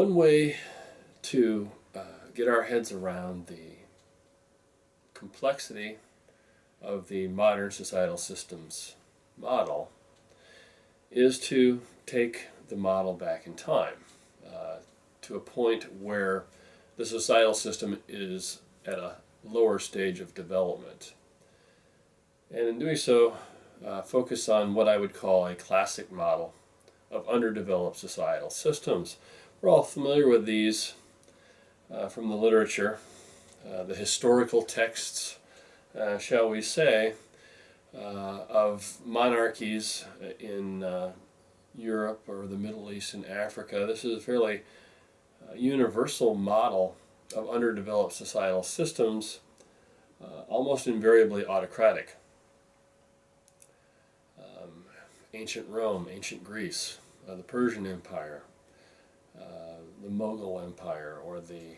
One way to get our heads around the complexity of the modern societal systems model is to take the model back in time to a point where the societal system is at a lower stage of development. And in doing so, focus on what I would call a classic model of underdeveloped societal systems. We're all familiar with these from the literature, the historical texts, shall we say, of monarchies in Europe or the Middle East and Africa. This is a fairly universal model of underdeveloped societal systems, almost invariably autocratic. Ancient Rome, ancient Greece, the Persian Empire, the Mughal Empire, or the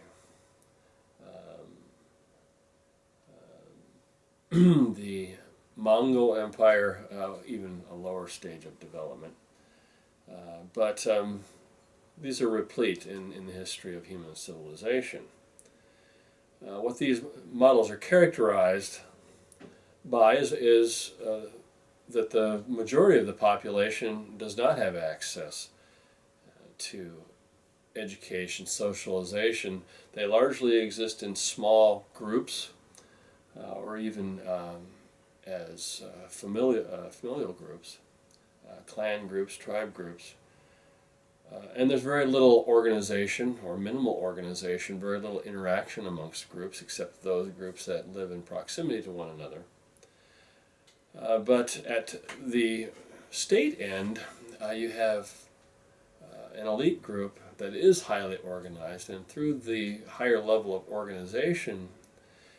Mongol Empire, even a lower stage of development. But these are replete in the history of human civilization. What these models are characterized by is that the majority of the population does not have access to education, socialization. They largely exist in small groups or even as familial groups, clan groups, tribe groups. And there's very little organization or minimal organization, very little interaction amongst groups except those groups that live in proximity to one another. But at the state end, you have an elite group that is highly organized, and through the higher level of organization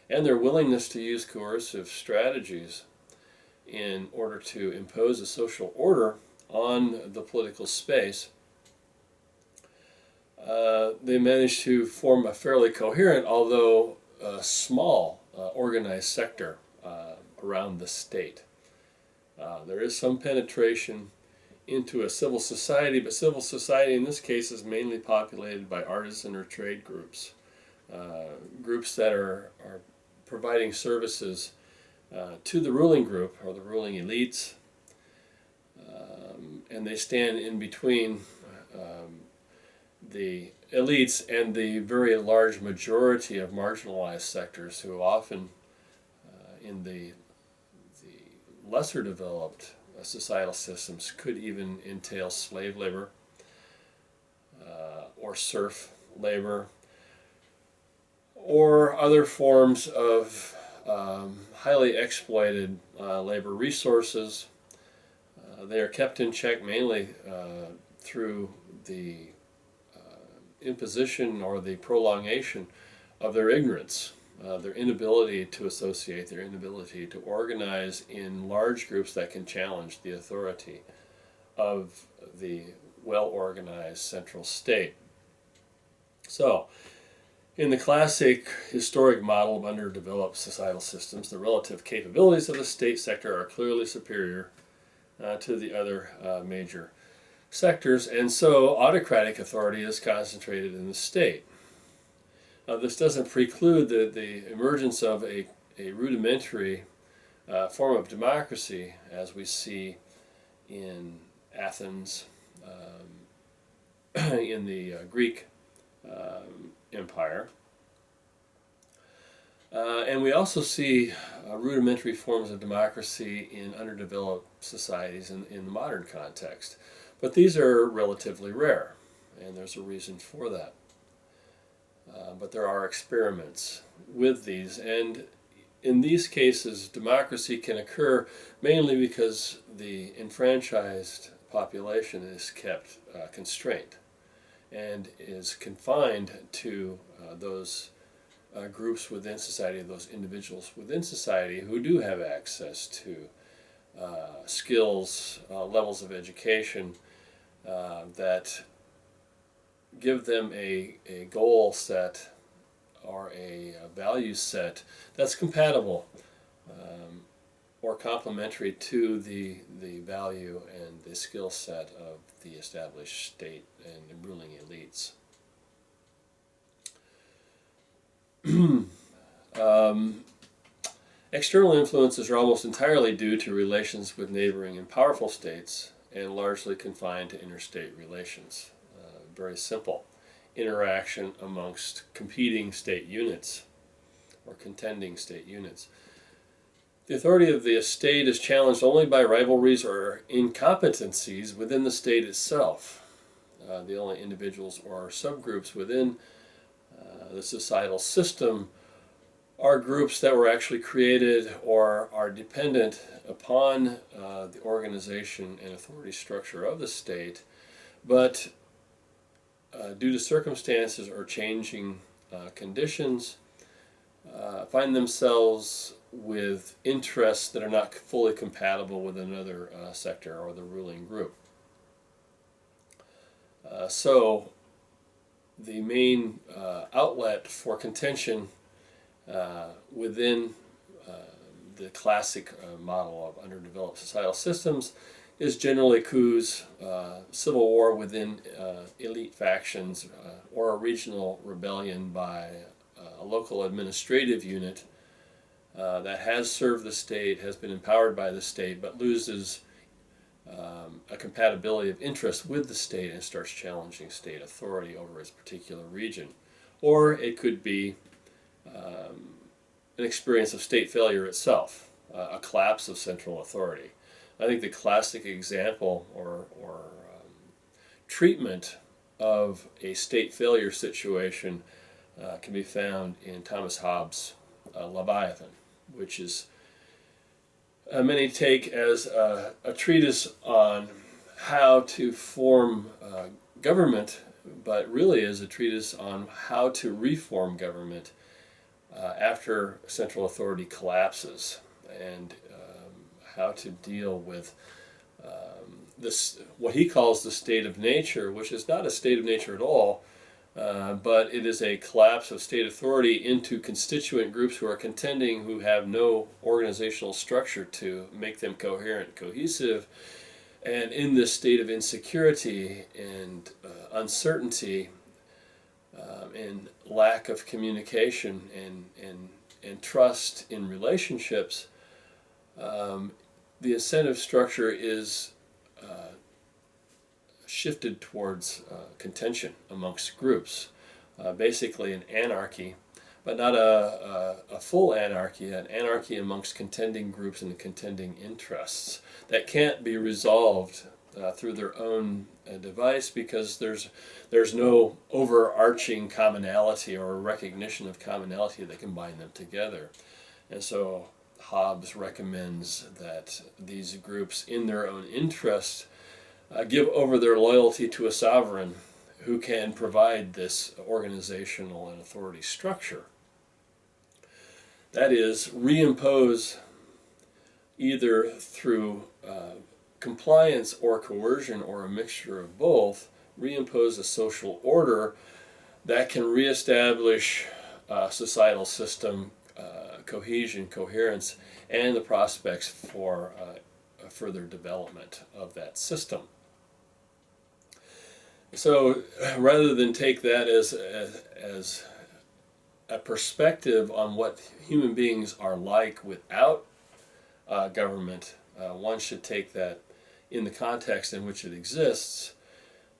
and their willingness to use coercive strategies in order to impose a social order on the political space, they managed to form a fairly coherent, although small, organized sector around the state. There is some penetration into a civil society, but civil society in this case is mainly populated by artisan or trade groups, groups that are providing services to the ruling group or the ruling elites, and they stand in between the elites and the very large majority of marginalized sectors who often in the lesser developed societal systems could even entail slave labor or serf labor or other forms of highly exploited labor resources. They are kept in check mainly through the imposition or the prolongation of their ignorance, their inability to associate, their inability to organize in large groups that can challenge the authority of the well-organized central state. So, in the classic historic model of underdeveloped societal systems, the relative capabilities of the state sector are clearly superior to the other major sectors, and so autocratic authority is concentrated in the state. Now, this doesn't preclude the emergence of a rudimentary form of democracy, as we see in Athens, in the Greek Empire. And we also see rudimentary forms of democracy in underdeveloped societies in the modern context. But these are relatively rare, and there's a reason for that. But there are experiments with these, and in these cases, democracy can occur mainly because the enfranchised population is kept constrained and is confined to those groups within society, those individuals within society who do have access to skills, levels of education that give them a goal set or a value set that's compatible or complementary to the value and the skill set of the established state and ruling elites. External influences are almost entirely due to relations with neighboring and powerful states and largely confined to interstate relations. Very simple. Interaction amongst competing state units or contending state units. The authority of the state is challenged only by rivalries or incompetencies within the state itself. The only individuals or subgroups within the societal system are groups that were actually created or are dependent upon the organization and authority structure of the state, but due to circumstances or changing conditions, find themselves with interests that are not fully compatible with another sector or the ruling group. So the main outlet for contention within the classic model of underdeveloped societal systems is generally coups, civil war within elite factions, or a regional rebellion by a local administrative unit that has served the state, has been empowered by the state, but loses a compatibility of interest with the state and starts challenging state authority over its particular region. Or it could be an experience of state failure itself, a collapse of central authority. I think the classic example or treatment of a state failure situation can be found in Thomas Hobbes' Leviathan, which is many take as a treatise on how to form government, but really is a treatise on how to reform government after central authority collapses, and how to deal with this, what he calls the state of nature, which is not a state of nature at all, but it is a collapse of state authority into constituent groups who are contending, who have no organizational structure to make them coherent, cohesive, and in this state of insecurity and uncertainty and lack of communication and trust in relationships, the incentive structure is shifted towards contention amongst groups, basically an anarchy, but not a full anarchy, an anarchy amongst contending groups and contending interests that can't be resolved through their own device, because there's no overarching commonality or recognition of commonality that can bind them together. And so Hobbes recommends that these groups, in their own interest, give over their loyalty to a sovereign who can provide this organizational and authority structure. That is, reimpose, either through compliance or coercion or a mixture of both, reimpose a social order that can reestablish societal system cohesion, coherence, and the prospects for further development of that system. So rather than take that as a perspective on what human beings are like without government, one should take that in the context in which it exists,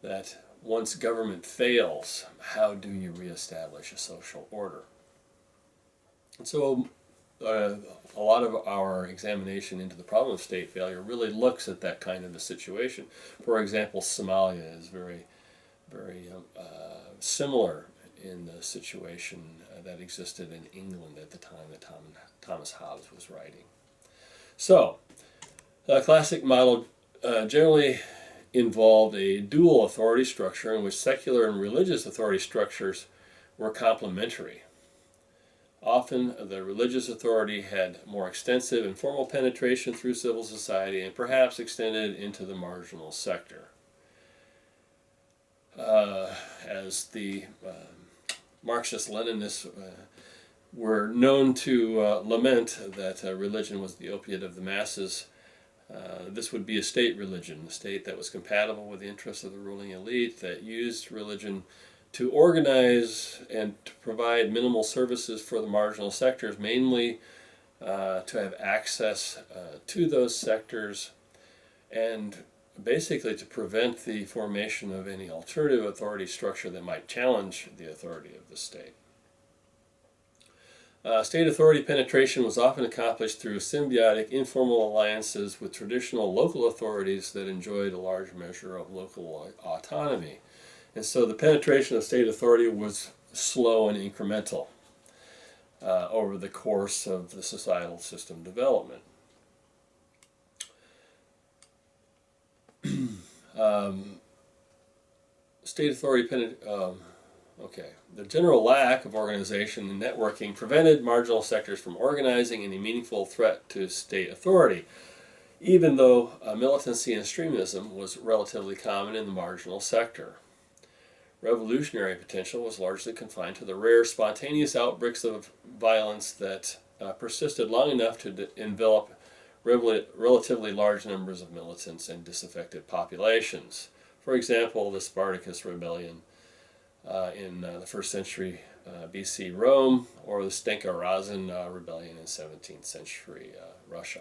that once government fails, how do you reestablish a social order? And so a lot of our examination into the problem of state failure really looks at that kind of a situation. For example, Somalia is very similar in the situation that existed in England at the time that Thomas Hobbes was writing. So, the classic model generally involved a dual authority structure in which secular and religious authority structures were complementary. Often the religious authority had more extensive informal penetration through civil society and perhaps extended into the marginal sector. As the Marxist-Leninists were known to lament that religion was the opiate of the masses, this would be a state religion, a state that was compatible with the interests of the ruling elite, that used religion to organize and to provide minimal services for the marginal sectors, mainly to have access to those sectors, and basically to prevent the formation of any alternative authority structure that might challenge the authority of the state. State authority penetration was often accomplished through symbiotic, informal alliances with traditional local authorities that enjoyed a large measure of local autonomy. And so the penetration of state authority was slow and incremental over the course of the societal system development. State authority the general lack of organization and networking prevented marginal sectors from organizing any meaningful threat to state authority, even though militancy and extremism was relatively common in the marginal sector. Revolutionary potential was largely confined to the rare spontaneous outbreaks of violence that persisted long enough to envelop relatively large numbers of militants and disaffected populations. For example, the Spartacus rebellion in the 1st century BC Rome, or the Stenka Razin rebellion in 17th century Russia.